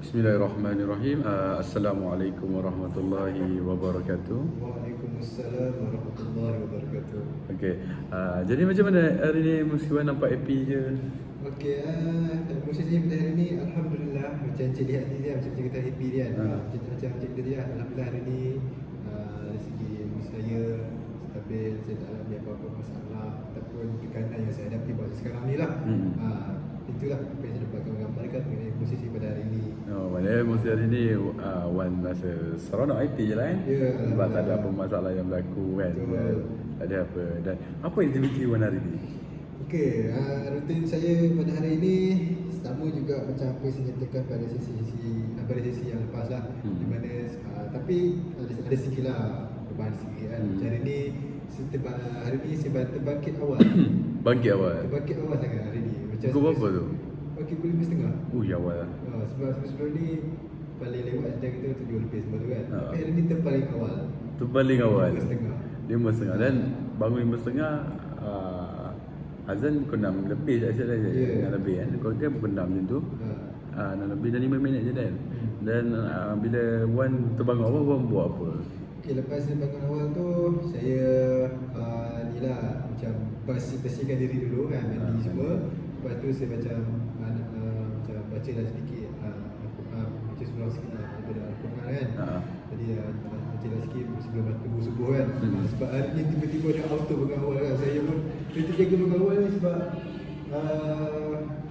Bismillahirrahmanirrahim. Assalamualaikum warahmatullahi wabarakatuh. Waalaikumsalam warahmatullahi wabarakatuh. Okey. Jadi macam mana hari ni Musliwan nampak happy je? Okey, emosi saya pada hari ni alhamdulillah macam Encik lihat ni dia macam kita happy dia kan. Macam Encik tadi alhamdulillah hari ni dari segi emosi saya stabil, saya tak alami apa-apa masalah ataupun tekanan yang saya hadapi pada sekarang ni lah. Itulah apa yang saya dapatkan gambarkan mengenai emosi saya pada hari ni. Oh, maknanya emosi hari ni Wan rasa seronok happy je lah kan? Ya, Sebab tak ada apa masalah yang berlaku kan? Betul. Tak ada apa. Dan apa aktiviti Wan hari ni? Okey, rutin saya pada hari ini sama juga macam apa yang saya nyatakan pada sesi yang lepas lah. Di mana tapi ada sikit lah perubahan sikit kan. Macam hari ni hari ni saya terbangkit awal. Bangkit awal. Terbangkit awal sangat hari ni. Macam Pukul berapa tu? Pukul 5.30. Ui, awal lah. Sebab sebelum ni paling lewat sejak kita 7 lebih sebab tu kan. Tapi hari ni terpaling awal. Terpaling awal. 5.30. 5.30 dan bangun 5.30 azan pukul 6 lebih tak silap saya. Ya. 6 lebih kan. Kau kan pukul 6 macam tu. 6 lebih dan 5 minit je kan. Dan bila Wan terbangun awal, Wan buat apa? Okay, lepas saya bangun awal tu saya ni lah macam bersihkan diri dulu kan, mandi semua. Lepas tu saya macam baca lah sedikit baca surah sikit lah daripada Al-Quran kan. Jadi baca lah sikit sebelum subuh kan. Sebab hari ni tiba-tiba ada auto bangun awal kan. Saya pun terjaga bangun awal ni sebab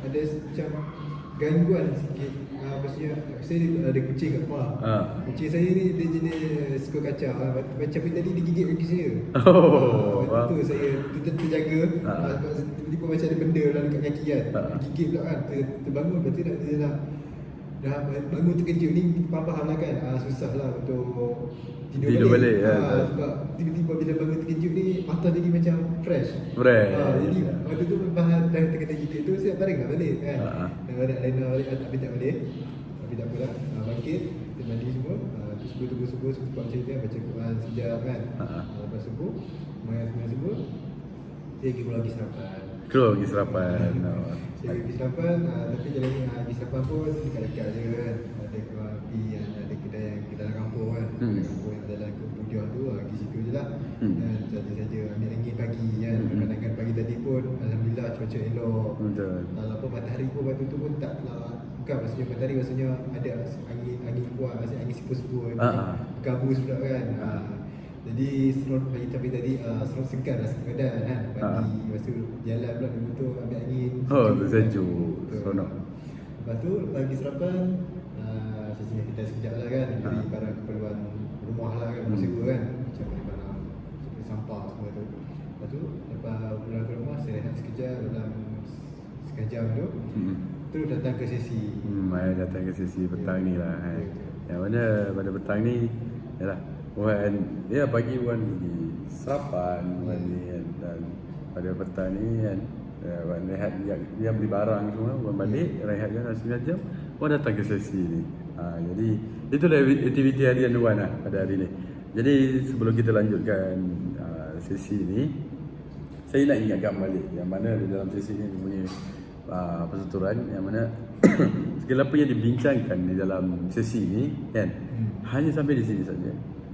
ada macam gangguan sikit. Maksudnya saya ada kucing kat rumah. Kucing saya ni dia jenis suka kacau. Macam tadi dia gigit kaki saya. Waktu tu saya terjaga. Tiba-tiba macam ada benda dalam kat kaki kan. Gigit pula kan. Terbangun lepas tu dah bangun terkejut ni faham lah kan. Susah lah untuk tidur balik. Sebab tiba-tiba bila bangun terkejut ni mata jadi macam fresh. Jadi waktu tu dah kena gigit tu saya baring lah balik kan. Dah lena balik tapi tak balik. Tapi tak apalah. Bangkit, kita mandi semua. Subuh sebab macam tu baca Quran sejam kan. Lepas subuh, semayang subuh, saya pergi sarapan. Keluar pergi sarapan. Saya pergi sarapan, tapi jalan ni pergi sarapan pun dekat-dekat je kan. Ada keluar api, ada kedai yang dalam kampung kan. Kedai kampung yang dalam Kemudian tu, pergi situ je lah. Dan saja ambil angin pagi kan. Pandangan pagi tadi pun alhamdulillah cuaca elok. Apa matahari pun waktu tu pun taklah. Bukan maksudnya matahari, maksudnya ada angin kuat, maksudnya angin sipur-sipur. Gabus pula kan. Jadi serot pagi tadi serot segar lah sekadar kan. Pagi lepas tu jalan pula di motor ambil angin. Sejuk. Seronok. Lepas tu pagi sarapan saya kita sekejap lah kan. Beri barang keperluan rumah lah kan, rumah sewa kan. Macam beri barang seperti sampah semua tu. Lepas tu lepas pulang ke rumah saya rehat sekejap dalam sekejap tu. Terus datang ke sesi. Datang ke sesi petang ni lah. Yang mana pada petang ni yalah Wan, pagi Wan pergi sarapan Wan ni kan. Dan pada petang ni kan Wan rehat, dia beli barang semua, Wan balik rehat kan setengah jam, Wan datang ke sesi ni. Jadi itulah aktiviti harian Wan lah pada hari ni. Jadi sebelum kita lanjutkan sesi ni, saya nak ingatkan balik yang mana di dalam sesi ni dia punya pertuturan yang mana segala apa yang dibincangkan di dalam sesi ni kan hanya sampai di sini saja,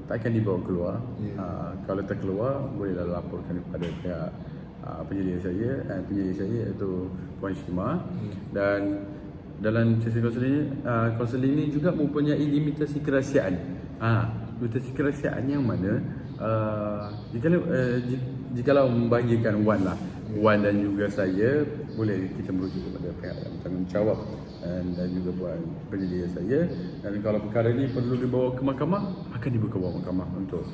takkan dibawa keluar. Kalau terkeluar bolehlah laporkan kepada pihak penyedia saya iaitu Puan Syima. Dan dalam sesi kaunseling ni juga mempunyai limitasi kerahsiaan. Limitasi kerahsiaan yang mana jikalau membahagikan Wan dan juga saya, boleh kita merujuk kepada pihak yang bertanggungjawab dan juga buat penyedia saya. Dan kalau perkara ini perlu dibawa ke mahkamah, akan dibawa ke mahkamah untuk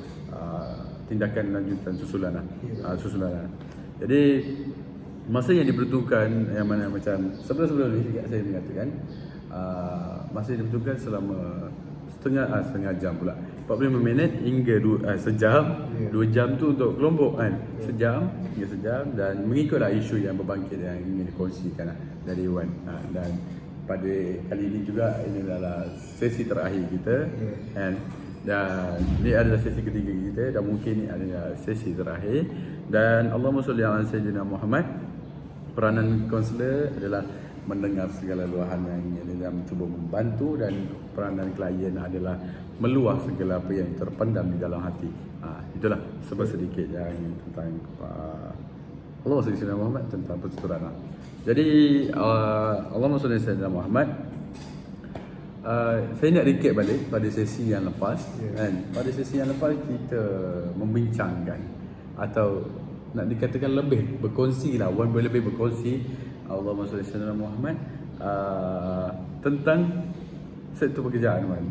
tindakan lanjutan susulan. Jadi masa yang diperlukan yang mana macam sebelum ni saya mengatakan masa yang diperlukan selama setengah jam pula, 45 minit hingga sejam. 2 jam tu untuk kelompok kan, sejam hingga sejam. Dan mengikutlah isu yang berbangkit yang ingin dikongsikan dari Wan. Dan pada kali ini juga ini adalah sesi terakhir kita kan. Dan ini adalah sesi ketiga kita dan mungkin ini adalah sesi terakhir. Dan Allahumma salli ala sayyidina Muhammad. Peranan kaunselor adalah mendengar segala luahan yang ini dan mencuba membantu, dan peranan klien adalah meluah segala apa yang terpendam di dalam hati. Itulah sebab sedikit yang tentang Allah Sayyidina Muhammad tentang pertuturan. Jadi Allahumma salli ala Sayyidina Muhammad. Saya nak recap balik pada sesi yang lepas, kan? Pada sesi yang lepas kita membincangkan atau nak dikatakan lebih berkongsi lah, Wan lebih berkongsi, Allahumma salli ala Sayyidina Muhammad, tentang sektor pekerjaan Wan,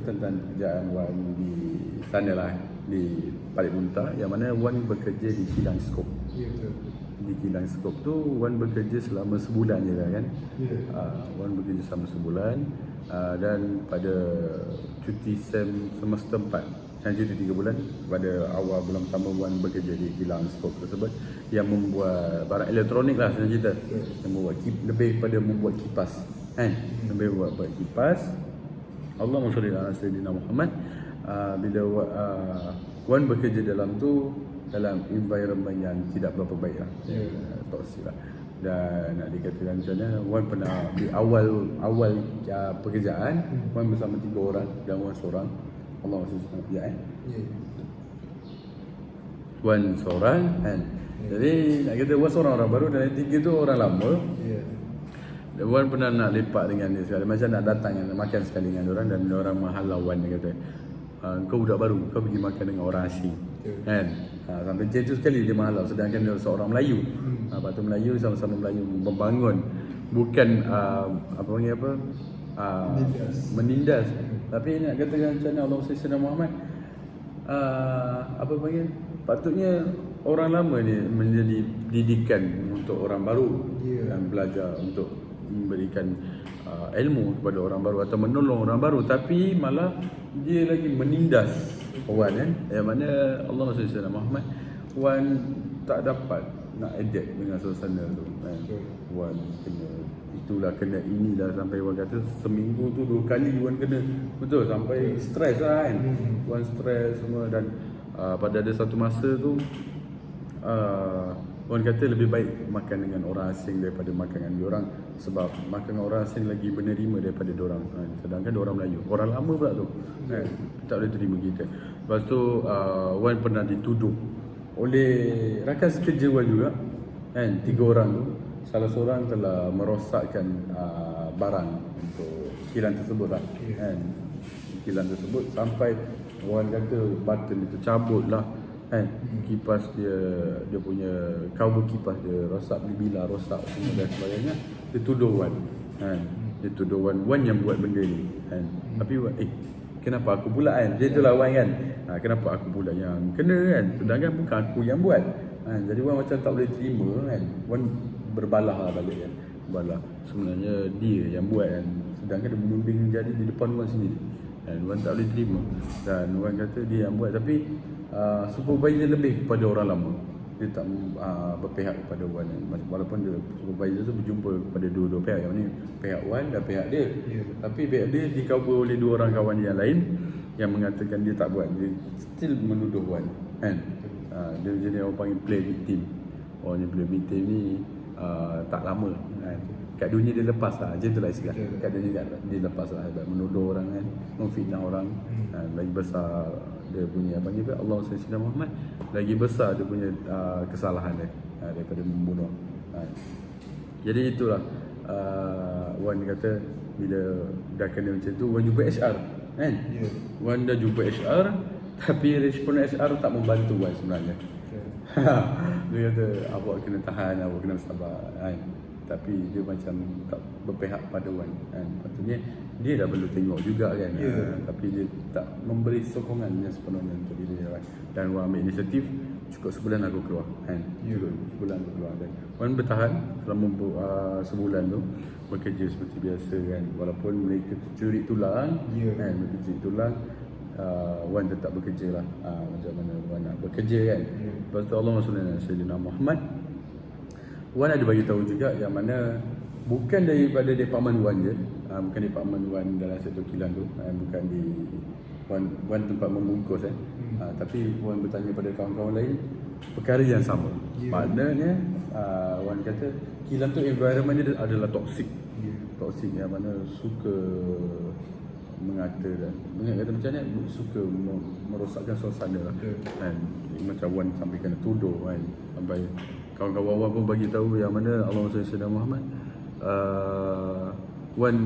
tentang pekerjaan Wan di sana lah, di Parit Muntah, yang mana Wan bekerja di kilang skop. Ya, betul. Di kilang skop tu Wan bekerja selama sebulan je lah kan. Wan bekerja selama sebulan, dan pada cuti semester 4 yang cuti 3 bulan, pada awal bulan pertama Wan bekerja di kilang skop tersebut yang membuat barang elektronik lah senang cerita. Yang membuat lebih pada membuat kipas, kan? Lebih buat kipas. Allahumma shalli ala Sayyidina Muhammad. Bila Wan bekerja dalam tu, dalam environment yang tidak berapa baik lah, toksik lah. Dan nak dikatakan macam mana, Wan pernah di awal pekerjaan, Wan bersama 3 orang dan Wan seorang. Allah SWT Wan seorang, kan? Jadi nak kata Wan seorang orang baru dan yang 3 tu orang lama. Dan Wan pernah nak lepak dengan dia sekali, macam nak datang nak makan sekali dengan orang, dan orang menghalau Wan. Dia kata, kau budak baru, kau pergi makan dengan orang asing, kan? Sampai macam tu sekali dia menghalau, sedangkan dia seorang Melayu. Lepas tu Melayu, sama-sama Melayu membangun, bukan apa panggil apa, menindas. Tapi nak katakan macam mana, Allah Sayyidina Muhammad, apa panggil, patutnya orang lama ni menjadi didikan untuk orang baru, dan belajar untuk memberikan ilmu kepada orang baru atau menolong orang baru, tapi malah dia lagi menindas Wan, kan? Yang mana Allah Sayyidina Muhammad, Wan tak dapat nak adapt dengan suasana tu, kan? Wan kena inilah, sampai Wan kata seminggu tu 2 kali Wan kena, betul, sampai stres lah, kan? Wan stres semua. Dan pada ada satu masa tu Wan kata lebih baik makan dengan orang asing daripada makan dengan diorang, sebab makan dengan orang asing lagi menerima daripada diorang, kan? Sedangkan diorang Melayu, orang lama pula tu, kan? Tak boleh terima kita. Lepas tu Wan pernah dituduh oleh rakan sekerja Wan juga, kan? 3 orang tu, salah seorang telah merosakkan barang untuk kilang tersebut lah, kan? Kilang tersebut sampai Wan kata button itu cabut lah, kan? Kipas dia punya cover kipas dia rosak, bila rosak semua dan sebagainya. Dia tuduh Wan, kan? Dia tuduh Wan yang buat benda ni, kan? Tapi Wan, kenapa aku pula, kan? Dia itulah Wan, kan? Kenapa aku pula yang kena, kan? Sedangkan bukan aku yang buat, kan? Jadi Wan macam tak boleh terima, kan? Wan berbalah lah balik, kan? Berbalah, sebenarnya dia yang buat, kan? Sedangkan dia menuding jadi di depan Wan sendiri, dan Wan tak boleh terima. Dan Wan kata dia yang buat, tapi supervisor lebih kepada orang lama. Dia tak berpihak kepada Wan, walaupun dia supervisor tu berjumpa kepada dua-dua pihak, yang ni pihak Wan dan pihak dia. Tapi pihak dia di-cover oleh 2 orang kawan yang lain yang mengatakan dia tak buat. Dia still menuduh Wan, kan? Dia jadi orang panggil play victim. Orang yang play victim ni tak lama, kan? Kat dunia dia lepas lah, macam tu lah istilah. Kat dunia dia lepas lah, menuduh orang, kan? Memfitnah orang. Lagi besar dia punya apa ni, Allah Sayyidina Muhammad, lagi besar dia punya kesalahan dia daripada membunuh. Jadi itulah Wan kata bila dah kena macam tu, Wan jumpa HR, kan? Wan dah jumpa HR, tapi respon HR tak membantu Wan sebenarnya. Dia kata awak kena tahan, awak kena sabar, kan? Tapi dia macam tak berpihak pada Wan, kan? Patutnya dia dah perlu tengok juga, kan? Tapi dia tak memberi sokongan yang sepenuhnya untuk diri dia, kan? Dan Wan ambil inisiatif, cukup sebulan aku keluar, kan? Cukup sebulan aku keluar, dan Wan bertahan selama sebulan tu, bekerja seperti biasa, kan? Walaupun mereka curi tulang, kan? Mereka curi tulang, Wan tetap bekerja lah, macam mana Wan nak bekerja, kan? Lepas tu Allahumma salli ala Sayyidina Muhammad. Wan ada bagi tahu juga yang mana bukan daripada departmen Wan je, bukan departmen Wan dalam sektor kilang tu, bukan di Wan tempat membungkus, tapi Wan bertanya pada kawan-kawan lain, perkara yang sama. Ya. Maknanya Wan kata kilang tu environment dia adalah toxic. Toxic yang mana suka mengata dan kata macam ni, suka merosakkan suasana lah. Kan macam Wan sampai kena tuduh kan, sampai kawan-kawan Wan pun bagi tahu yang mana Allahumma salli ala Muhammad, Wan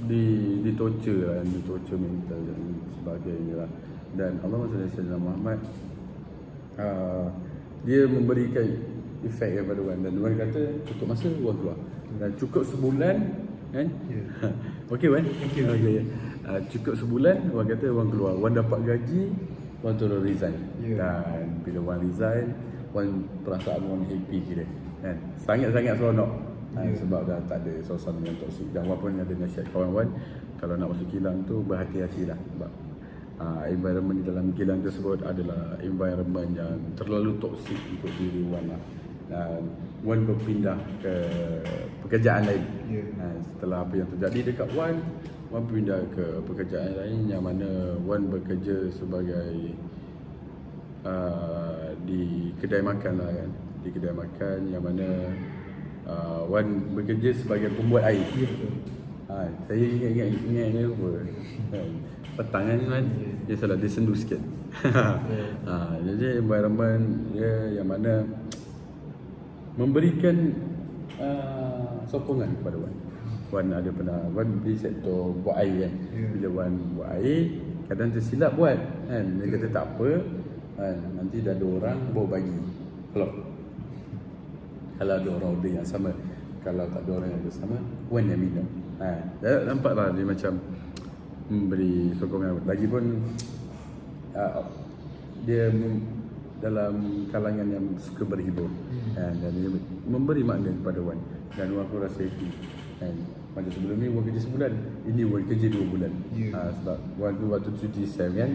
di torture lah, di torture mental dan sebagainya lah. Dan Allahumma salli ala Muhammad, dia memberikan efek kepada Wan, dan Wan kata cukup masa Wan keluar, dan cukup sebulan kan. Okey Wan, okey. Cukup sebulan Wan kata Wan keluar, Wan dapat gaji, Wan terus resign. Dan bila Wan resign, Wan perasaan Wan happy kira kan, sangat-sangat seronok. Sebab dah tak ada suasana yang toksik. Dan Wan pun ada nasihat kawan Wan, kalau nak masuk kilang tu berhati-hatilah, sebab environment di dalam kilang tersebut adalah environment yang terlalu toksik untuk diri Wan lah. Dan Wan berpindah ke pekerjaan lain. Setelah apa yang terjadi dekat Wan pindah ke pekerjaan lain yang mana Wan bekerja sebagai di kedai makan lah kan. Di kedai makan yang mana Wan bekerja sebagai pembuat air. Saya ingat apa petang kan Wan, dia salah, dia sendu sikit. Jadi environment dia yang mana memberikan sokongan kepada Wan. Wan ada pernah, Wan di sektor buat air kan. Bila Wan buat air, kadang tersilap buat kan. Dia kata tak apa kan, nanti dah ada orang bawa bagi. Kalau ada orang order yang sama, kalau tak ada orang yang bersama, Wan yang minum. Nampaklah dia macam memberi sokongan. Lagipun dia dalam kalangan yang suka berhibur dan dia memberi makna kepada Wan, dan Wan pun rasa happy kan. Macam sebelum ni Wan kerja sebulan, ini Wan kerja 2 bulan. Sebab Wan tu waktu cuti SEM kan,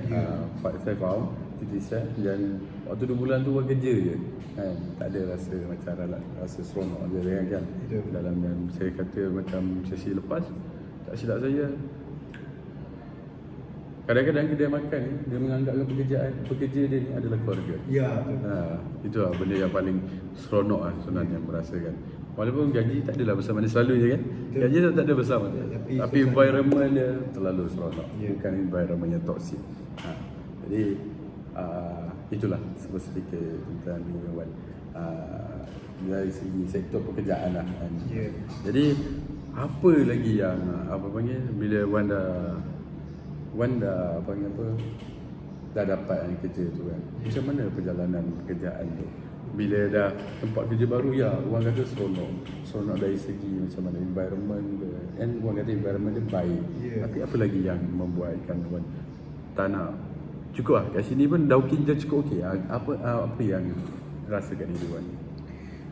saya faham cuti SEM, dan waktu 2 bulan tu Wan kerja je kan, tak ada rasa macam rasa seronok je kan. Dalam yang saya kata macam sesi lepas, tak silap saya, kadang-kadang kedai makan ni dia menganggapkan pekerja dia ni adalah keluarga. Itu lah benda yang paling seronok lah sebenarnya merasakan. Walaupun gaji tak adalah bersama dia selalu je kan. Gaji tak ada bersama. Tapi environment dia terlalu seronok. Bukan environment yang toksik. Jadi itulah sedikit tentang Wan dari segi sektor pekerjaan lah kan. Jadi apa lagi yang apa panggil, bila Wan dah panggil apa, dah dapat yang kerja tu kan, macam mana perjalanan pekerjaan tu? Bila dah tempat kerja baru, ya Wan kata seronok dari segi macam mana environment ke, kan Wan kata environment dia baik. Tapi apa lagi yang membuatkan Wan tak nak cukup lah kat sini pun dah okey, dah cukup okey. Apa yang rasa kat diri Wan?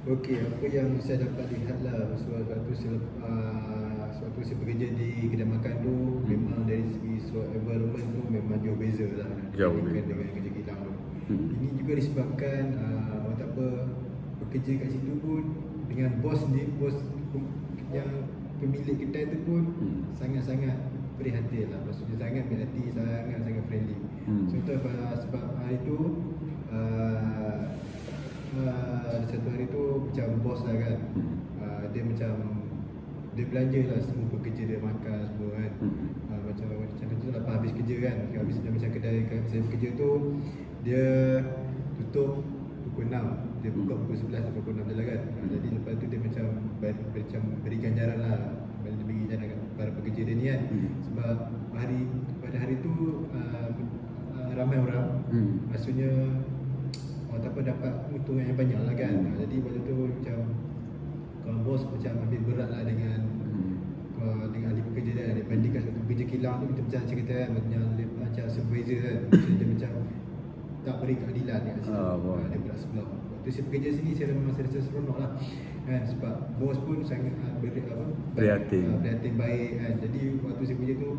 Okey, apa yang saya dapat lihat lah waktu saya bekerja di kedai makan tu, memang dari segi environment tu memang jauh beza lah dengan kerja kilang tu. Ini juga disebabkan orang tak apa, bekerja kat situ pun dengan bos yang pemilik kedai tu pun sangat-sangat prihatin lah. Maksudnya sangat berhati, sangat friendly. Contoh sebab hari tu satu hari tu macam bos lah kan, dia macam dia belanja lah semua pekerja dia makan semua kan. Macam tu lepas habis kerja kan, habis dia macam kedai saya bekerja tu dia tutup pukul 6, dia buka pukul 11 sampai pukul 6 je lah kan. Jadi lepas tu dia macam beri ganjaran lah, beri ganjaran kat para pekerja dia ni kan. Sebab pada hari tu ramai orang, maksudnya orang tak apa dapat untung yang banyak lah kan. Jadi waktu tu macam kalau bos macam ambil berat lah dengan ahli pekerja dia, dibandingkan satu pekerja kilang tu, kita macam cerita kan, macam supervisor kan, dia macam tak beri keadilan kat situ. Dia berat sebelah. Waktu saya bekerja sini, saya memang rasa seronok lah kan, sebab bos pun sangat prihatin baik kan. Jadi waktu saya bekerja tu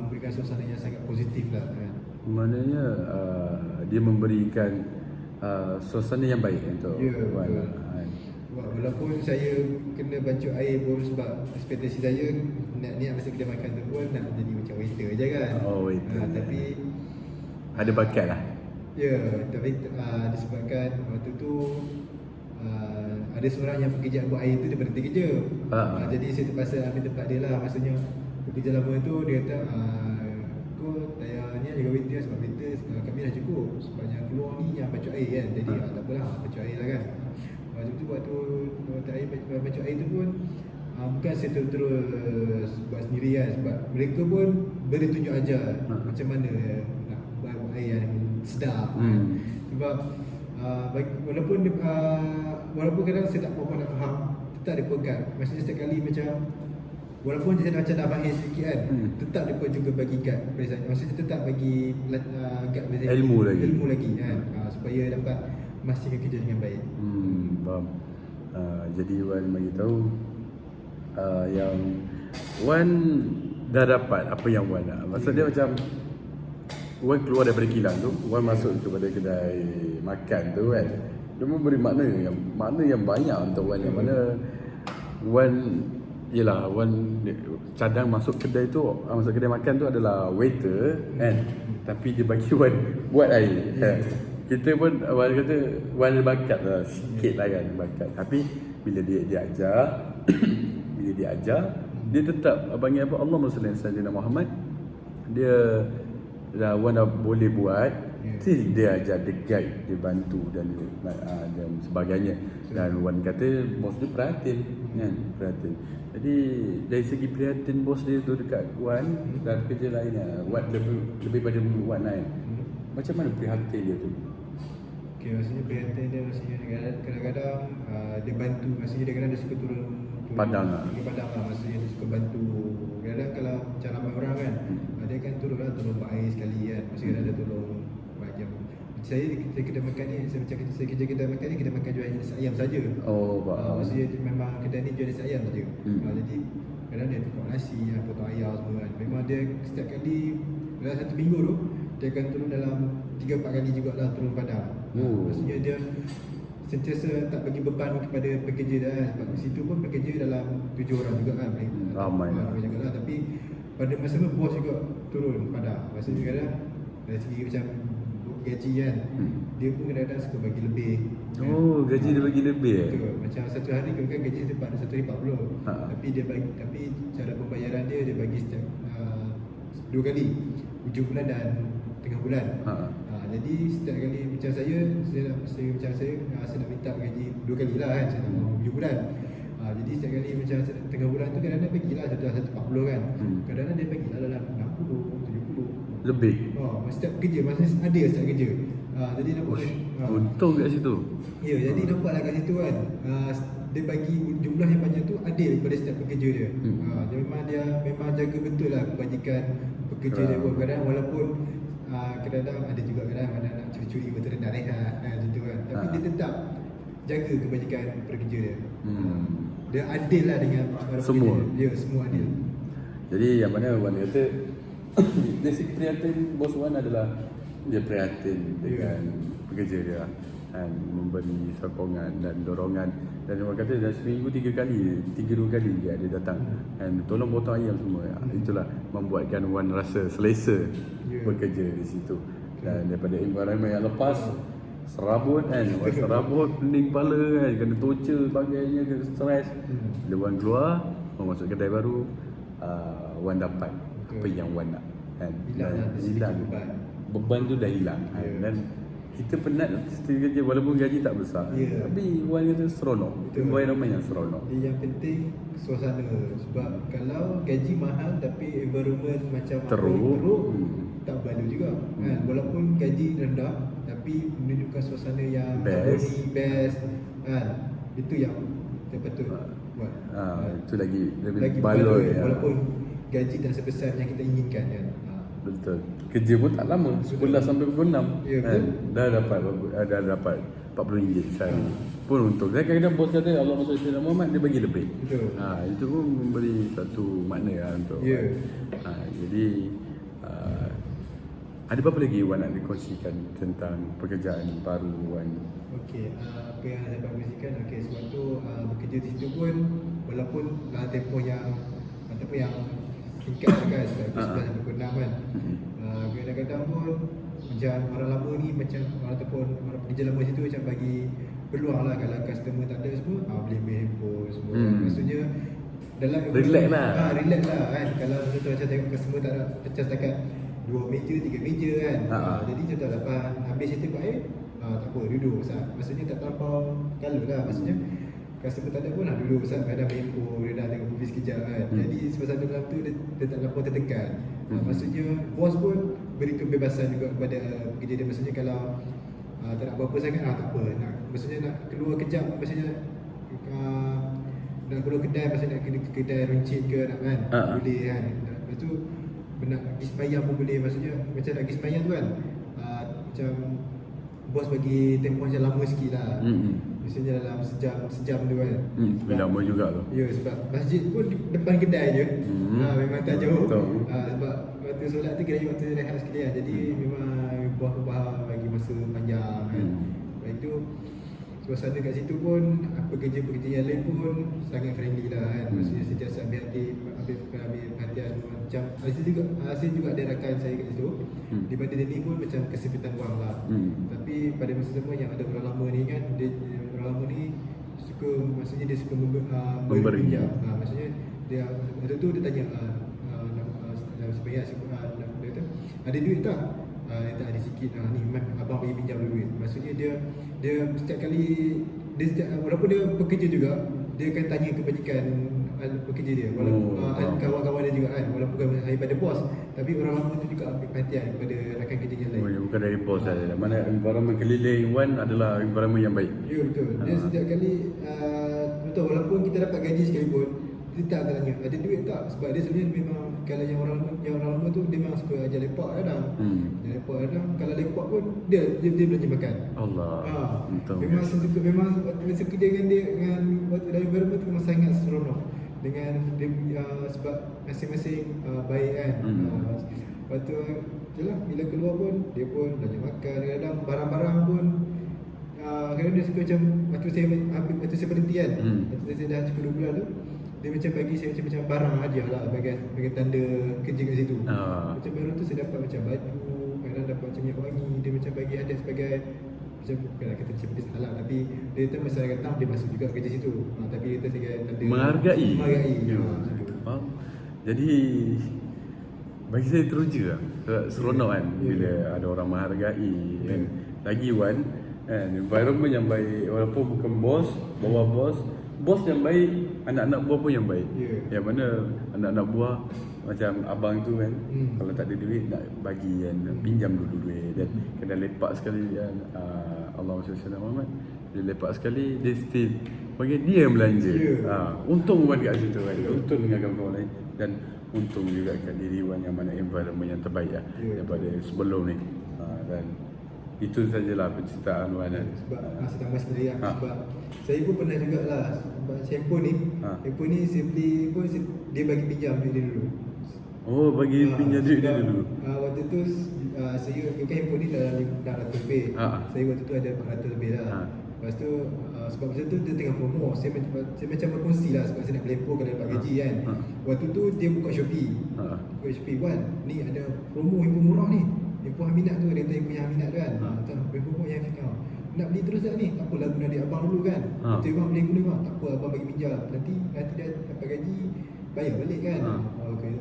memberikan suasana yang sangat positif lah kan. Maknanya dia memberikan suasana yang baik untuk walaupun saya kena baju air pun, sebab ekspektasi saya niat masa kedai makan tu pun nak jadi macam waiter je kan. Waiter. Tapi ada bakat lah. Ya, tapi disebabkan waktu tu ada seorang yang pekerja buat air tu dia berhenti kerja. Jadi saya terpaksa ambil tempat dia lah. Maksudnya pekerja lama tu dia kata kau tayarnya jaga waiter sebab waiter kami dah cukup. Sebab yang keluar ni yang bacuk air kan. Jadi tak apalah, bacuk air lah kan. Lepas tu waktu air bacuk air tu pun bukan saya terus buat sendiri kan. Sebab mereka pun beri tunjuk ajar macam mana nak buat air yang sedap kan. Sebab walaupun kadang saya tak apa nak faham, tetap dia pegang. Maksudnya setiap kali macam walaupun dia macam dah bahir sikit kan, tetap dia pun juga bagi guide. Maksudnya tetap bagi guide ilmu lagi kan, supaya dapat memastikan kerja dengan baik. Faham. Jadi Wan bagi tahu yang Wan dah dapat apa yang Wan nak. Maksud dia macam Wan keluar daripada kilang tu, Wan masuk kepada kedai makan tu kan. Dia memberi makna yang banyak untuk Wan, yang mana Wan cadang masuk kedai tu, masuk kedai makan tu adalah waiter kan. Tapi dia bagi Wan buat air. Kan? Kita pun Wan kata Wan ada bakat lah sikit lah kan, bakat. Tapi bila dia ajar bila dia ajar, dia tetap panggil apa, Allahumma salli ala sayyidina Muhammad. Wan dah boleh buat, dia ajar, dia guide, dia bantu dan sebagainya. Dan Wan kata bos dia perhatian kan, perhatian. Jadi dari segi perhatian bos dia tu dekat Wan dan kerja lainnya, Wan lebih pada Wan lain. Macam mana perhatian dia tu? Okay, maksudnya perhatian dia maksudnya kadang-kadang dia bantu, maksudnya dia kadang dia suka turun Padang lah. Maksudnya dia suka bantu. Kadang kalau macam ramai orang kan, dia kan tolong buat air sekali kan. Maksudnya kadang dia tolong macam saya kedai makan ni, saya kerja kedai makan ni, kedai makan jual nasi ayam saja. Maksudnya memang kedai ni jual nasi ayam saja. Jadi kadang dia tukar nasi, potong ayam semua kan. Memang dia setiap kali dalam satu minggu tu dia akan turun dalam 3-4 kali jugalah turun padang. Maksudnya dia sentiasa tak bagi beban kepada pekerja dia kan. Sebab di situ pun pekerja dalam 7 orang juga kan. Ramai juga lah. Tapi pada masa tu bos juga turun padang. Maksudnya kadang dari segi macam gaji kan, dia pun kadang-kadang suka bagi lebih kan? Gaji dia bagi lebih Betul. Macam satu hari kan gaji dia dapat satu hari 40. Tapi cara pembayaran dia bagi setiap 2 kali, hujung bulan dan tengah bulan. Jadi setiap kali macam saya nak minta gaji 2 kali lah kan, saya nak mau hujung bulan. Jadi setiap kali macam tengah bulan tu kadang-kadang bagilah 140 kan. Kadang-kadang dia bagilah dalam 60, 70 lebih. Setiap kerja, maksudnya ada setiap kerja. Jadi nampak untung kat situ. Ya, jadi nampaklah kat situ kan. Dia bagi jumlah yang banyak tu adil daripada setiap pekerja dia. Dia memang jaga betul lah kebajikan pekerja dia buat. Kadang walaupun kadang-kadang ada juga kadang nak curi-curi betul rendah rehat macam tu kan. Tapi dia tetap jaga kebajikan pekerja dia. Dia adil lah dengan semua. Ya, semua adil. Jadi yang mana Wan kata dari segi perhatian bos Wan adalah dia prihatin dengan pekerja dia dan memberi sokongan dan dorongan. Dan orang kata dah seminggu 3 kali dia datang dan tolong potong ayam semua. Itulah membuatkan Wan rasa selesa bekerja di situ. Dan daripada environment yang lepas, serabut kan, serabut, pening kepala kan, kena torture sebagainya, kena stres. Bila Wan keluar, masuk kedai baru, Wan dapat apa yang Wan nak kan. Hilang beban tu dah hilang kan. Kita penat kerja walaupun gaji tak besar, tapi Wan kata seronok, environment yang seronok. Yang penting suasana. Sebab kalau gaji mahal tapi environment macam teruk, tak value juga kan. Walaupun gaji rendah tapi menunjukkan suasana yang best kan. Itu yang kita patut buat. Itu lagi baloi walaupun gaji tak sebesar yang kita inginkan kan. Betul. Kerja pun tak lama, 11 sampai pukul 6 kan? Dah dapat RM40 sehari. Pun untung. Saya kadang-kadang bos kata Allah masuk Sayyidina Muhammad, dia bagi lebih. Betul. Itu pun memberi satu makna lah untuk jadi ada apa lagi Wan nak dikongsikan tentang pekerjaan baru Wan? Okey, apa yang saya nak kongsikan, sebab tu bekerja di situ pun walaupun tempoh yang singkat kan, sebab 11 sampai pukul 6 kan. Kadang-kadang pun macam orang lama ni macam ataupun orang pekerja lama situ macam bagi peluang lah kalau customer tak ada semua boleh main handphone semua kan. Maksudnya dalam Relax lah. Relax lah kan. Kalau contoh macam tengok customer tak ada pecah setakat 2 meja 3 meja kan. Jadi contoh lepas habis itu buat air tak apa duduk Ustaz. Maksudnya tak terlampau kalau lah. Maksudnya customer tak ada pun duduk Ustaz kadang main handphone dia dah tengok movie sekejap kan. Jadi sebab dalam tu dia tak terlampau tertekan. Maksudnya bos pun beri kebebasan juga kepada pekerja dia. Maksudnya kalau tak nak apa-apa sangat tak apa. Maksudnya nak keluar kejap maksudnya nak keluar kedai maksudnya nak ke kedai runcit ke nak kan boleh kan. Lepas tu nak pergi sembahyang pun boleh. Maksudnya macam nak pergi sembahyang tu kan macam bos bagi tempoh macam lama sikit lah. Maksudnya dalam sejam tu kan. Lama juga tu. Ya sebab masjid pun depan kedai je. Memang tak jauh. Sebab waktu solat tu kira waktu rehat sekali lah. Jadi memang bos pun faham bagi masa panjang kan. Lepas tu suasana kat situ pun pekerja-pekerja yang lain pun sangat friendly lah kan. Maksudnya sentiasa ambil perhatian macam Aziz juga ada rakan saya kat situ. Di mana dia ni pun macam kesempitan wang lah. Tapi pada masa sama yang ada orang lama ni kan, orang lama ni suka, maksudnya dia suka memberi pinjam. Maksudnya dia ada tu dia tanya sebanyak dia kata ada duit tak? Dia tak ada sikit ni abang bagi pinjam duit. Maksudnya dia setiap kali walaupun dia bekerja juga, dia akan tanya kebajikan pekerja dia walaupun kawan-kawan dia juga kan, walaupun bukan daripada bos, tapi orang lama tu juga ambil perhatian kepada rakan kerja yang lain. Bukan dari bos saja. Mana environment keliling Wan adalah environment yang baik. Ya betul. Dia setiap kali betul walaupun kita dapat gaji sekalipun, dia tak tanya ada duit tak, sebab dia sebenarnya memang kalau yang orang lama tu dia memang suka ajar lepak kadang. Lepak kadang kalau lepak pun dia belanja makan. Allah. Memang suka, memang masa kerja dengan dia dengan waktu dalam environment tu memang sangat seronok dengan dia sebab masing-masing baik kan. Lepas tu jelah bila keluar pun dia pun belanja makan, kadang barang-barang pun kadang dia suka macam waktu saya berhenti kan. Waktu saya dah cukup 2 bulan tu, dia macam bagi saya macam barang hadiah lah bagi tanda kerja kat situ. Macam baru tu saya dapat macam baju, kadang dapat macam minyak wangi, dia macam bagi hadiah sebagai macam bukanlah kata macam benda salah, tapi dia kata masa datang dia masuk juga kerja situ. Tapi dia kata sebagai tanda menghargai. Faham? Jadi bagi saya teruja lah. Seronok kan bila ada orang menghargai kan. Lagi Wan kan, environment yang baik, walaupun bukan bos, bawah bos yang baik, anak-anak buah pun yang baik. Yang mana anak-anak buah macam abang tu kan, kalau tak ada duit nak bagi kan, nak pinjam dulu duit, dan kena lepak sekali kan. Allahumma salli ala Muhammad. Dia lepak sekali, dia still bagi dia yang belanja. Untung Wan kat situ kan. Untung dengan kawan-kawan lain, dan untung juga kat diri Wan yang mana environment yang terbaik lah daripada sebelum ni. Dan itu sajalah penceritaan Wan kan. Sebab saya tambah sekali lah. Sebab saya pun pernah jugalah, sebab handphone ni saya beli pun dia bagi pinjam duit dia dulu. Oh, bagi pinjam duit dia dulu. Waktu tu saya bukan handphone ni dah 600 lebih. Saya waktu tu ada 400 lebih lah. Lepas tu sebab masa tu dia tengah promo, saya macam berkongsi lah sebab saya nak beli handphone kalau dapat gaji kan. Waktu tu dia buka Shopee. Wan, ni ada promo handphone murah ni. Handphone Aminat tu, dia kata handphone yang Aminat tu kan. Handphone yang Aminat nak beli terus tak ni? Tak apalah, guna adik abang dulu kan. Kita abang boleh guna bang. Tak apa, abang bagi pinjam. Nanti dia dapat gaji, bayar balik kan. Okay.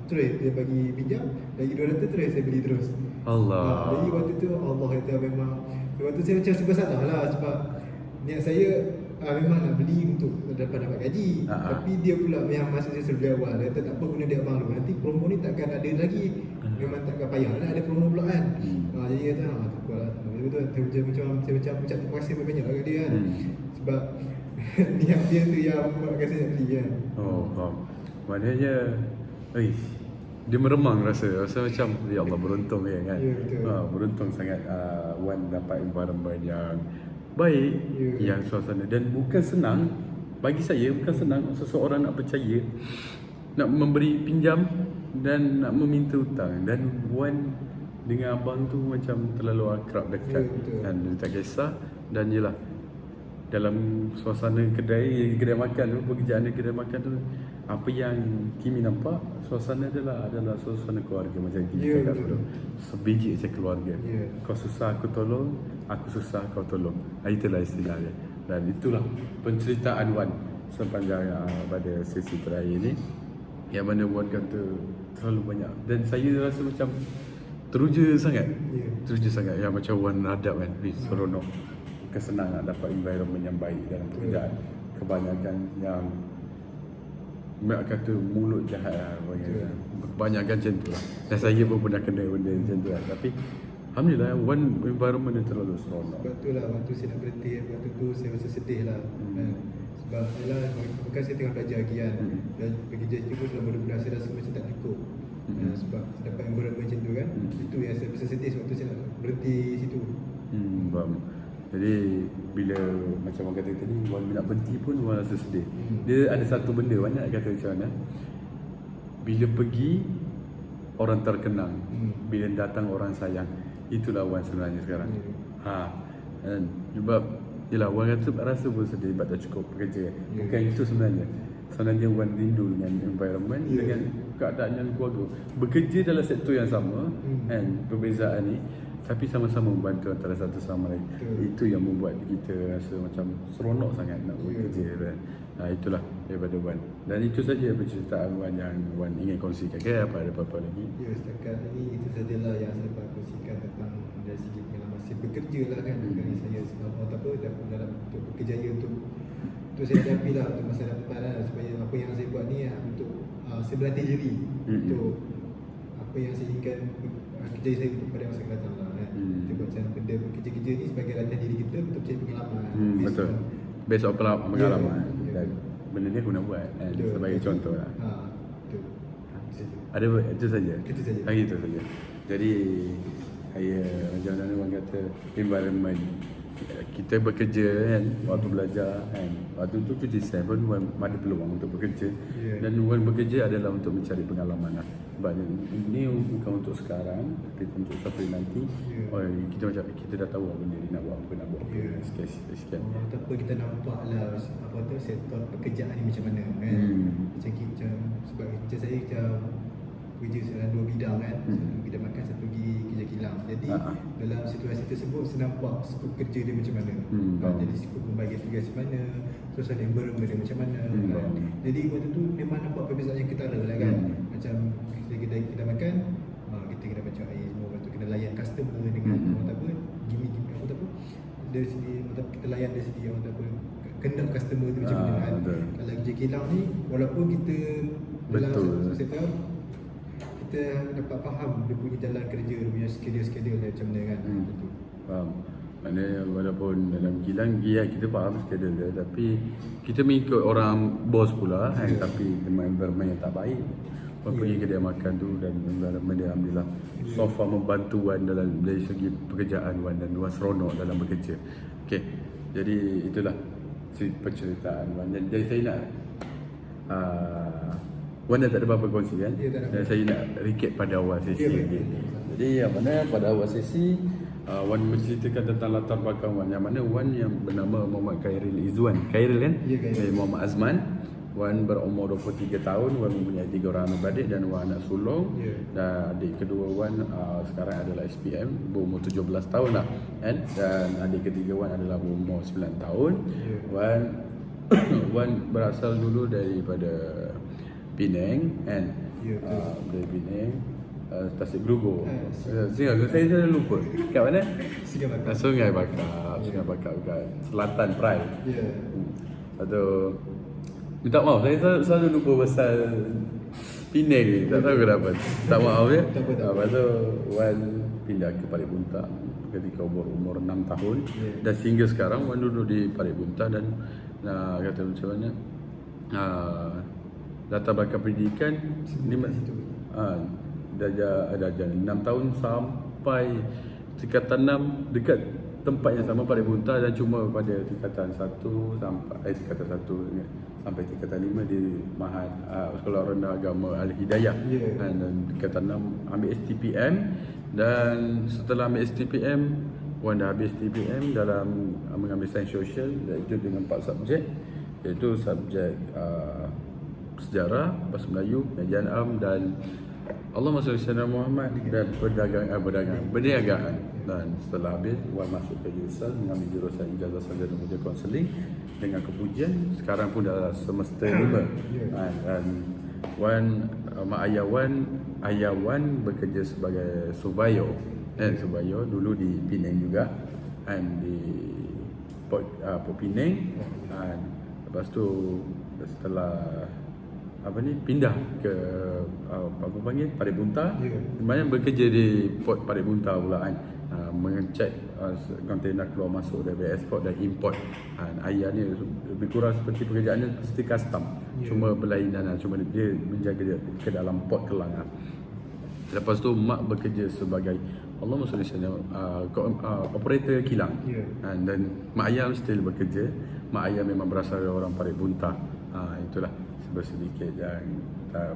Terus dia bagi pinjam, lagi 200 terus saya beli terus. Allah. Jadi waktu tu Allah kata memang, waktu saya macam serba salah lah sebab niat saya memang nak beli untuk dapat gaji. Tapi dia pula yang masa saya suruh beli awal, dia kata tak apa, guna dia abang dulu. Nanti promo ni takkan ada lagi. Memang takkan payah nak ada promo pula kan. Jadi kata tak apa lah. Macam saya ucap terima kasih banyak lah kat dia kan. Sebab niat dia tu yang buatkan saya nak beli kan. Faham. Maknanya dia meremang rasa macam ya Allah, beruntung kan. Beruntung sangat Wan dapat environment yang baik, yang suasana, dan bukan senang bagi saya, bukan senang seseorang nak percaya, nak memberi pinjam dan nak meminta hutang. Dan Wan dengan abang tu macam terlalu akrab, dekat, dan dia tak kisah. Dan jelah dalam suasana kedai makan tu, pekerjaan dia kedai makan tu, apa yang Kimi nampak, suasana adalah suasana keluarga macam Kimi Ya, cakap betul. dulu. Sebiji macam keluarga. Ya. Kau susah aku tolong, aku susah kau tolong. Itulah istilah dia. Dan itulah penceritaan Wan sepanjang pada sesi terakhir ni, yang mana Wan kata terlalu banyak, dan saya rasa macam teruja sangat. Ya. Teruja sangat yang macam Wan hadap kan, seronok, kesenangan dapat environment yang baik dalam pekerjaan. Kebanyakan yang nak kata mulut jahat lah, kebanyakan macam tu lah. Dan saya pun pernah kena benda macam tu lah. Tapi Alhamdulillah, Wan environment dia terlalu seronok. Sebab tu lah waktu saya nak berhenti, waktu tu saya rasa sedih lah. Sebab yalah, bukan saya tengah belajar lagi kan. Dan kerja itu pun selama 2 bulan saya rasa macam tak cukup. Sebab dapat environment macam tu kan. Itu yang saya rasa sedih waktu saya nak berhenti situ. Faham. Jadi bila macam orang kata tadi, Wan nak berhenti pun Wan rasa sedih. Dia ada satu benda, banyak kata macam mana, bila pergi orang terkenang, bila datang orang sayang. Itulah Wan sebenarnya sekarang. Dan sebab yelah, Wan rasa pun sedih sebab tak cukup pekerja. Bukan itu sebenarnya. Sebenarnya Wan rindu dengan environment, dengan keadaan yang keluarga. Bekerja dalam sektor yang sama, kan, perbezaan ni, tapi sama-sama membantu antara satu sama lain. Itu yang membuat kita rasa macam seronok sangat nak bekerja kan. Itulah daripada Wan. Dan itu saja penceritaan Wan yang Wan ingin kongsikan. Ada apa-apa lagi? Ya, setakat ini itu sajalah yang saya dapat kongsikan tentang dari segi pengalaman saya bekerja lah kan. Dari saya dalam untuk berkejaya untuk saya hadapi lah untuk masa depan lah, supaya apa yang saya buat ni untuk saya berlatih diri untuk apa yang saya inginkan kerja saya pada masa akan datang lah kan. Kita buat macam benda kerja-kerja ni sebagai latihan diri kita untuk cari pengalaman. Betul. Based on pengalaman. Dan benda ni aku nak buat kan, sebagai contoh lah. Betul. Ada itu saja. Itu saja. Itu saja. Jadi saya macam mana orang kata, environment kita bekerja kan, waktu belajar kan, waktu tu cuti saya pun ada peluang untuk bekerja. Dan bekerja adalah untuk mencari pengalaman lah. Sebab ini bukan untuk sekarang, tapi untuk sampai nanti. Kita macam kita dah tahu benda ni nak buat apa, sekian. Ataupun kita nampak lah apa tu sektor pekerjaan ni macam mana kan. Macam sebab kerja saya macam kerja dalam 2 bidang kan. Satu bidang makan, satu pergi kerja kilang. Jadi dalam situasi tersebut saya nampak skop kerja dia macam mana. Jadi skop membagi tugas macam mana, suasana environment dia macam mana kan. Jadi waktu tu memang nampak perbezaan yang ketara lah kan. Macam kita makan, kita kena baca air semua, lepas tu kena layan customer dengan orang tak apa, gimmick orang tak apa, dari segi kita layan dari segi orang tak apa, kendak customer tu macam mana kan. Kalau kerja kilang ni, walaupun kita dalam satu sektor, kita dapat faham dia punya jalan kerja, dia punya schedule dia macam mana kan. Faham. Maknanya walaupun dalam kilang kita faham schedule dia, tapi kita mengikut orang bos pula kan, tapi environment yang tak baik. Pergi kedai makan tu dan environment dia alhamdulillah so far membantu Wan dalam dari segi pekerjaan Wan, dan Wan seronok dalam bekerja. Okey. Jadi itulah penceritaan Wan. Jadi saya nak Wan dah tak ada apa-apa kongsi kan? Dan saya nak recap pada awal sesi lagi. Jadi yang mana pada awal sesi Wan menceritakan tentang latar belakang Wan, yang mana Wan yang bernama Muhammad Khairil Izzuan. Khairil kan? Dari Muhammad Azman. Wan berumur 23 tahun, Wan mempunyai 3 orang adik-beradik dan Wan anak sulung. Dan adik kedua Wan sekarang adalah SPM, berumur 17 tahun lah kan? Dan adik ketiga Wan adalah berumur 9 tahun. Wan berasal dulu daripada Penang kan? Dari Penang, Tasik Gerugo. Saya lupa. Kat mana? Sungai Bakap. Sungai Bakap kat Selatan Pride. Satu, minta maaf, saya selalu lupa pasal Penang ni. Tak tahu kenapa. Tak maaf ya. Lepas tu Wan pindah ke Parit Bunta ketika umur 6 tahun. Dan sehingga sekarang Wan duduk di Parit Bunta. Dan kata macam mana, latar belakang pendidikan ni darjah 6 tahun sampai tingkatan 6 dekat tempat yang sama Parit Bunta, dan cuma pada tingkatan 1 sampai tingkatan 5 di Mahat Sekolah Rendah Agama Al-Hidayah. Dan tingkatan 6 ambil STPM, dan setelah ambil STPM Wan dah habis STPM dalam mengambil sains sosial, iaitu dengan 4 subjek, iaitu subjek sejarah, bahasa Melayu, pengajian am dan Allahumma salli ala Muhammad dan perniagaan. Dan setelah habis Wan masuk ke jurusan mengambil jurusan ijazah sarjana muda kaunseling dengan kepujian sekarang pun dah semester 5. Dan Wan mak ayah Wan bekerja sebagai surveyor. Surveyor dulu di Penang juga di Port Penang. Lepas tu setelah pindah ke Parit Bunta. Sebenarnya bekerja di Port Parit Bunta pula mengecek kontainer keluar masuk dari ekspor dan import. Ayah ni lebih kurang seperti pekerjaannya seperti custom, cuma berlainan cuma dia menjaga dia ke dalam port Kelang. Lepas tu mak bekerja sebagai Allahumma salli operator kilang. Dan mak ayah still bekerja. Mak ayah memang berasal dari orang Parit Bunta. Itulah sedikit yang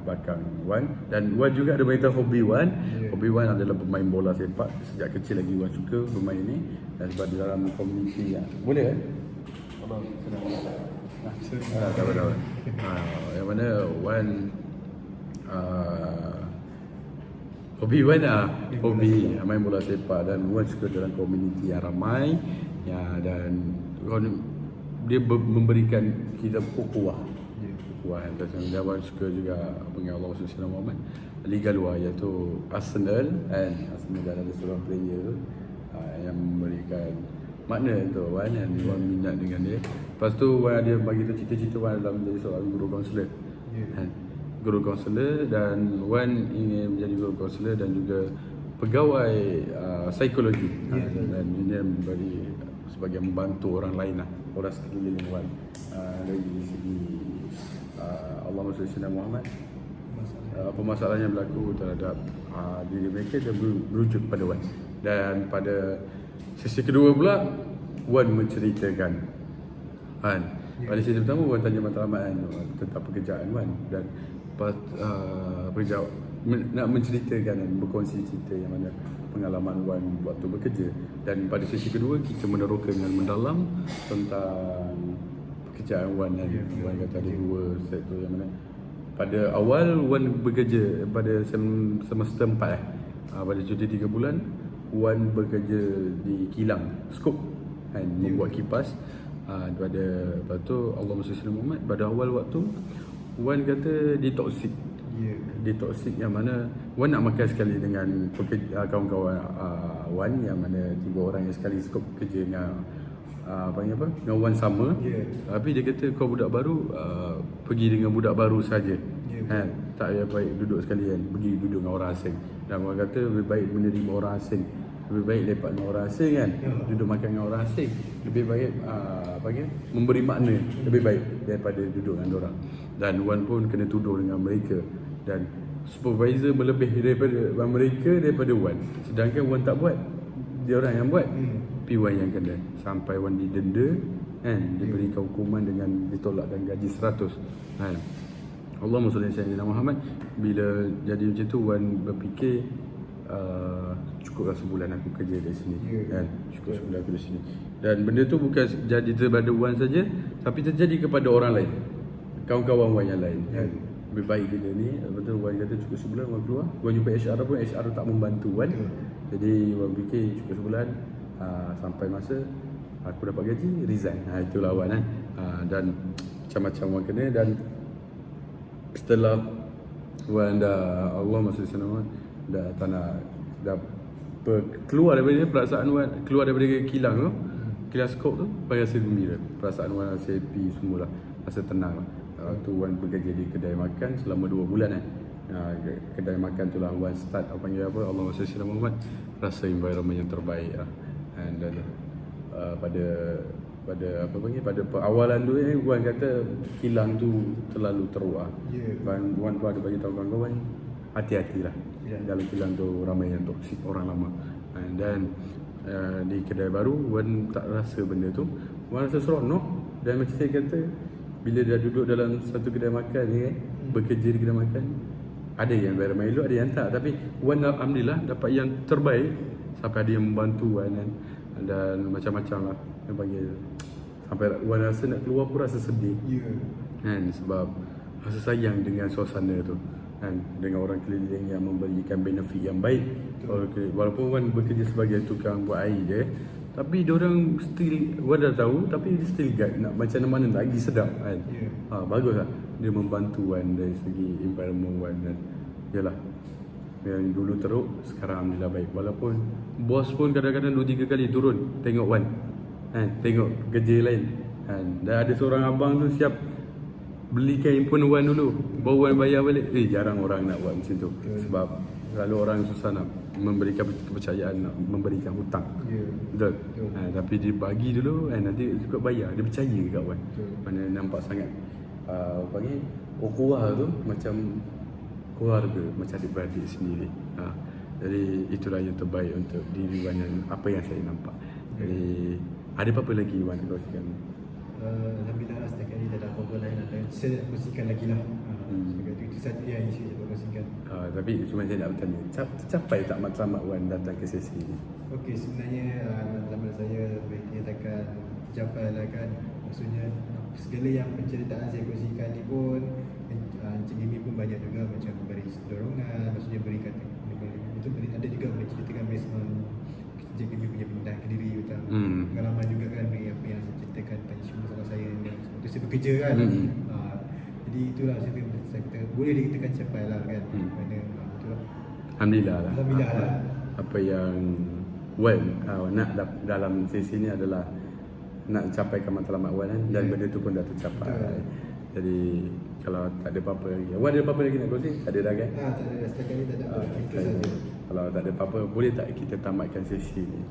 belakang Wan. Dan Wan juga ada beritahu hobi Wan. Hobi Wan adalah bermain bola sepak. Sejak kecil lagi Wan suka bermain ni. Dan sebab di dalam komuniti boleh Abang senang. Tak apa. Yang mana Wan hobi Wan hobi main bola sepak. Dan Wan suka dalam komuniti yang ramai dan dia memberikan kita ukhuwah. Dan Wan suka juga dengan Allah SWT Muhammad Liga luar iaitu Arsenal Arsenal dan ada seorang player yang memberikan makna tu Wan yang Wan minat dengan dia. Lepas tu Wan ada bagi tu cita-cita Wan adalah menjadi seorang guru kaunselor. Guru kaunselor dan Wan ingin menjadi guru kaunselor dan juga pegawai psikologi. Dan ini memberi sebagai membantu orang lain orang sekeliling Wan dari segi Allahumma salli ala Muhammad permasalahan yang berlaku terhadap diri mereka dan merujuk pada Wan. Dan pada sesi kedua pula Wan menceritakan pada sesi pertama Wan tanya matlamat tentang pekerjaan Wan dan nak menceritakan dan berkongsi cerita yang mana pengalaman Wan waktu bekerja. Dan pada sesi kedua kita meneroka dengan mendalam tentang pekerjaan Wan. Wan kata ada dua set tu yang mana pada awal Wan bekerja pada semester 4 pada cuti 3 bulan Wan bekerja di kilang skop membuat kipas. Lepas tu Allahumma salli ala Muhammad pada awal waktu Wan kata ditoksik. Ditoksik yang mana Wan nak makan sekali dengan kawan-kawan Wan yang mana 3 orang yang sekali skop kerja dengan dengan Wan sama. Tapi dia kata kau budak baru pergi dengan budak baru saja. Tak payah baik duduk sekalian, pergi duduk dengan orang asing. Dan Wan kata lebih baik menerima orang asing, lebih baik lepak dengan orang asing duduk makan dengan orang asing, lebih baik memberi makna lebih baik daripada duduk dengan orang. Dan Wan pun kena tuduh dengan mereka dan supervisor melebih daripada mereka daripada Wan. Sedangkan Wan tak buat, dia orang yang buat. Tapi Wan yang kena sampai Wan didenda diberikan hukuman dengan ditolakkan gaji 100. Allahumma salli ala Muhammad. Bila jadi macam tu Wan berfikir cukuplah sebulan aku kerja di sini cukup sebulan aku di sini. Dan benda tu bukan jadi daripada Wan saja tapi terjadi kepada orang lain, kawan-kawan Wan yang lain. Lebih baik kita ni. Lepas tu Wan kata cukup sebulan Wan keluar. Wan jumpa HR pun HR tak membantu Wan. Jadi Wan fikir cukup sebulan sampai masa aku dapat gaji resign. Itulah Wan dan macam-macam Wan kena. Dan setelah Wan dah Allah masih senang dah tak nak keluar daripada perasaan Wan, keluar daripada kilang tu, kilang skop tu, rasa gembira. Perasaan Wan rasa happy semualah, rasa tenang lah. Tu Wan bekerja di kedai makan selama 2 bulan kedai makan tu lah Wan start panggil Allah masih senang Muhammad, rasa environment yang terbaik lah. Dan pada awalan tu Wan kata kilang tu terlalu teruk Wan pun ada bagi tahu kawan-kawan hati-hatilah dalam kilang tu ramai yang toksik, orang lama. Dan di kedai baru Wan tak rasa benda tu, Wan rasa seronok. Dan macam saya kata bila dah duduk dalam satu kedai makan ni bekerja di kedai makan, ada yang environment elok, ada yang tak. Tapi Wan alhamdulillah dapat yang terbaik, sampai ada yang membantu Wan dan macam-macam lah yang panggil. Sampai Wan rasa nak keluar pun rasa sedih sebab rasa sayang dengan suasana tu kan, dengan orang keliling yang memberikan benefit yang baik. Walaupun Wan bekerja sebagai tukang buat air je, tapi diorang still, Wan dah tahu, tapi dia still guide nak macam mana lagi sedap kan. Bagus lah dia membantu Wan dari segi environment Wan. Dan yalah, yang dulu teruk, sekarang Alhamdulillah baik. Walaupun bos pun kadang-kadang 2-3 kali turun tengok Wan kan, tengok kerja lain kan. Dan ada seorang abang tu siap belikan handphone Wan dulu, baru Wan bayar balik. Jarang orang nak buat macam tu. Sebab selalu orang susah nak memberikan kepercayaan, nak memberikan hutang. Betul. Tapi dia bagi dulu nanti cukup bayar, dia percaya kat Wan. Mana nampak sangat panggil ukhuwah tu macam keluarga, macam adik-beradik sendiri. Jadi itulah yang terbaik untuk diri Wan, yang apa yang saya nampak. Jadi ada apa-apa lagi Wan kongsikan? Alhamdulillah setakat ni tak ada apa-apa lain saya nak kongsikan lagi lah. Setakat itu saja yang isu saya nak kongsikan. Tapi cuma saya nak bertanya, tercapai tak matlamat Wan datang ke sesi ni? Okey, sebenarnya matlamat saya dinyatakan tercapai lah kan. Maksudnya segala yang penceritaan saya kongsikan ni pun Encik Imi pun banyak juga macam beri dorongan, maksudnya berikan itu ada juga menceritakan basement Encik Imi punya pindah ke diri tentang pengalaman juga kan, apa yang saya ceritakan tentang isu masalah saya yang waktu saya bekerja kan. Jadi itulah saya kata boleh dikatakan capai lah kan. Kerana itulah. Alhamdulillah lah. Alhamdulillah lah. Apa yang Wan nak dalam sesi ni adalah nak capaikan matlamat Wan kan, dan benda tu pun dah tercapai. Jadi kalau tak ada apa-apa lagi, Wan ada apa-apa lagi nak kongsi? Tak ada dah kan? Tak ada, setakat ni tak ada apa. Itu saja. Kalau tak ada apa-apa, boleh tak kita tamatkan sesi ni?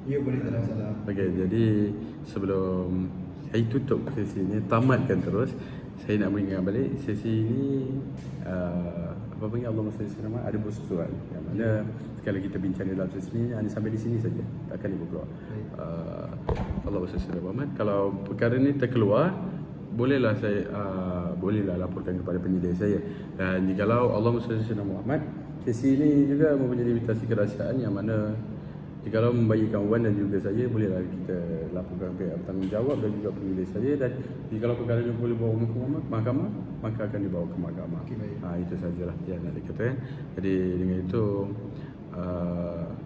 Ya, boleh, tak ada masalah. Okey, jadi sebelum saya tutup sesi ni, tamatkan terus, saya nak mengingat balik sesi ni apa panggil Allahumma salli alaihi wasallam, ada bersusuan yang mana sekali kita bincang dalam sesi ni hanya sampai di sini saja, takkan ibu keluar. Allahumma salli alaihi wasallam. Kalau perkara ni terkeluar, bolehlah saya bolehlah laporkan kepada penyedia saya. Dan jikalau Allahumma salli alaihi wasallam, sesi ini juga mempunyai limitasi kerahsiaan yang mana jikalau membagikan Wan dan juga saya, bolehlah kita laporkan pihak bertanggungjawab dan juga penyedia saya. Dan jikalau perkara ini boleh bawa ke mahkamah, maka akan dibawa ke mahkamah. Itu sajalah yang nak dikatakan. Jadi dengan itu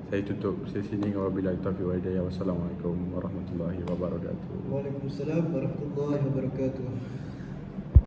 saya tutup sesi ini. Wabillahi taufiq wal hidayah. Wassalamualaikum warahmatullahi wabarakatuh. Waalaikumsalam warahmatullahi wabarakatuh.